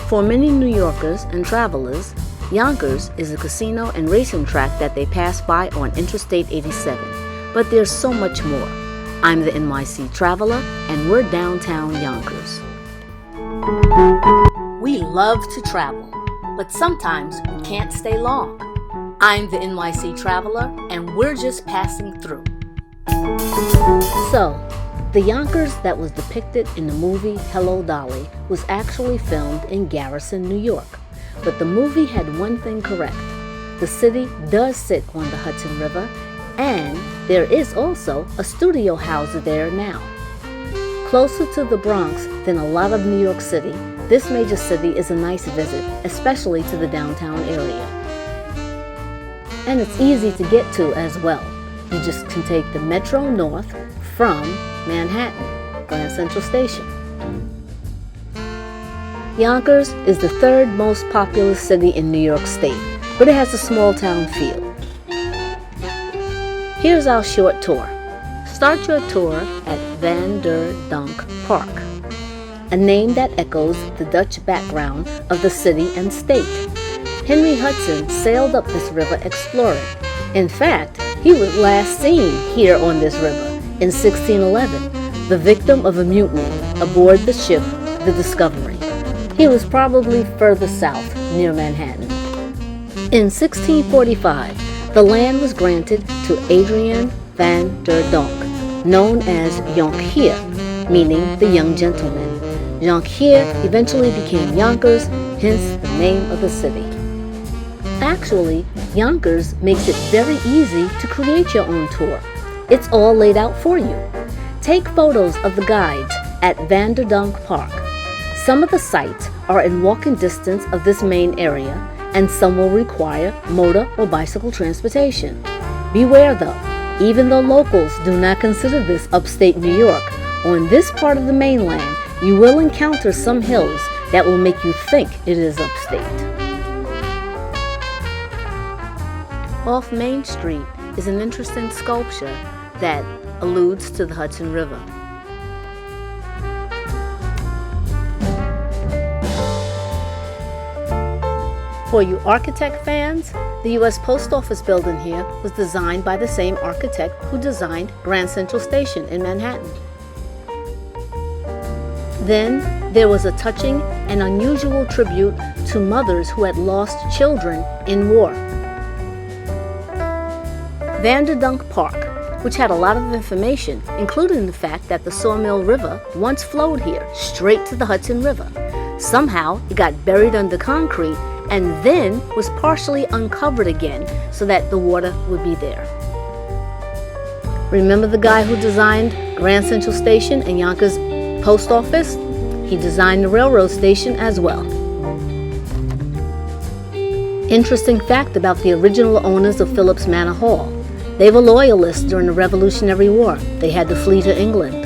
For many New Yorkers and travelers, Yonkers is a casino and racing track that they pass by on Interstate 87. But there's so much more. I'm the NYC Traveler, and we're downtown Yonkers. We love to travel, but sometimes we can't stay long. I'm the NYC Traveler, and we're just passing through. So, the Yonkers that was depicted in the movie Hello, Dolly was actually filmed in Garrison, New York. But the movie had one thing correct. The city does sit on the Hudson River, and there is also a studio housed there now. Closer to the Bronx than a lot of New York City, this major city is a nice visit, especially to the downtown area. And it's easy to get to as well. You just can take the Metro North from Manhattan, Grand Central Station. Yonkers is the third most populous city in New York State, but it has a small town feel. Here's our short tour. Start your tour at Van der Donk Park, a name that echoes the Dutch background of the city and state. Henry Hudson sailed up this river exploring. In fact, he was last seen here on this river in 1611, the victim of a mutiny aboard the ship the Discovery. He was probably further south near Manhattan. In 1645, the land was granted to Adrian van der Donk, known as Yonkheer, meaning the young gentleman. Yonkheer eventually became Yonkers, hence the name of the city. Actually, Yonkers makes it very easy to create your own tour. It's all laid out for you. Take photos of the guides at Van der Donk Park. Some of the sites are in walking distance of this main area, and some will require motor or bicycle transportation. Beware though, even though locals do not consider this upstate New York, on this part of the mainland, you will encounter some hills that will make you think it is upstate. Off Main Street is an interesting sculpture that alludes to the Hudson River. For you architect fans, the U.S. Post Office building here was designed by the same architect who designed Grand Central Station in Manhattan. Then there was a touching and unusual tribute to mothers who had lost children in war. Van der Donk Park, which had a lot of information, including the fact that the Sawmill River once flowed here, straight to the Hudson River. Somehow, it got buried under concrete and then was partially uncovered again so that the water would be there. Remember the guy who designed Grand Central Station and Yonkers Post Office? He designed the railroad station as well. Interesting fact about the original owners of Phillips Manor Hall. They were loyalists during the Revolutionary War. They had to flee to England.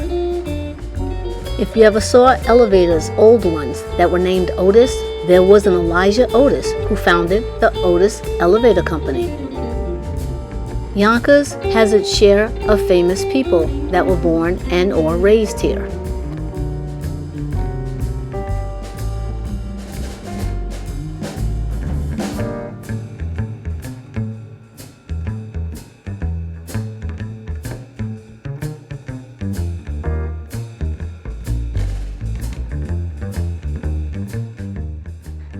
If you ever saw elevators, old ones, that were named Otis, there was an Elijah Otis who founded the Otis Elevator Company. Yonkers has its share of famous people that were born and or raised here.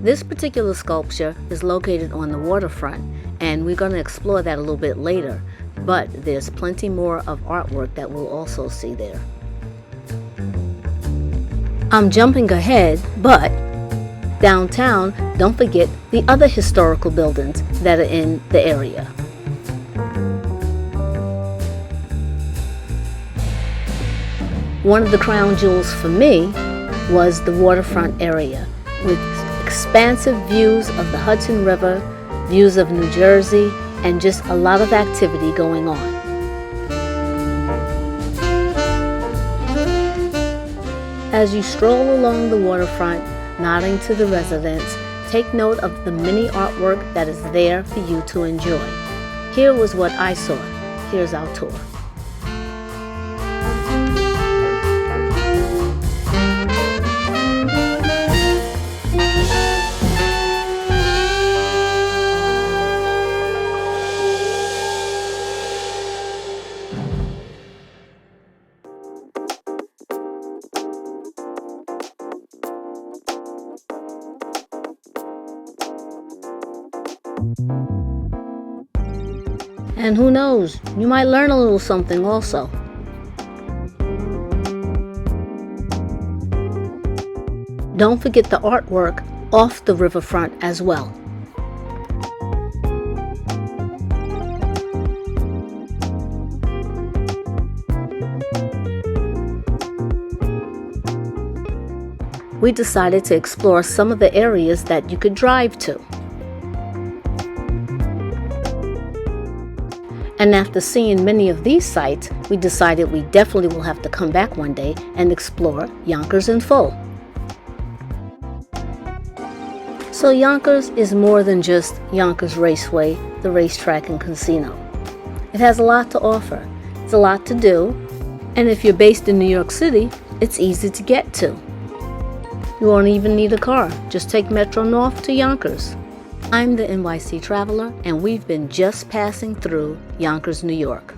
This particular sculpture is located on the waterfront, and we're going to explore that a little bit later, but there's plenty more of artwork that we'll also see there. I'm jumping ahead, but downtown, don't forget the other historical buildings that are in the area. One of the crown jewels for me was the waterfront area, with expansive views of the Hudson River, views of New Jersey, and just a lot of activity going on. As you stroll along the waterfront, nodding to the residents, take note of the many artwork that is there for you to enjoy. Here was what I saw. Here's our tour. And who knows, you might learn a little something also. Don't forget the artwork off the riverfront as well. We decided to explore some of the areas that you could drive to. And after seeing many of these sites, we decided we definitely will have to come back one day and explore Yonkers in full. So Yonkers is more than just Yonkers Raceway, the racetrack and casino. It has a lot to offer. It's a lot to do. And if you're based in New York City, it's easy to get to. You won't even need a car. Just take Metro North to Yonkers. I'm the NYC Traveler, and we've been just passing through Yonkers, New York.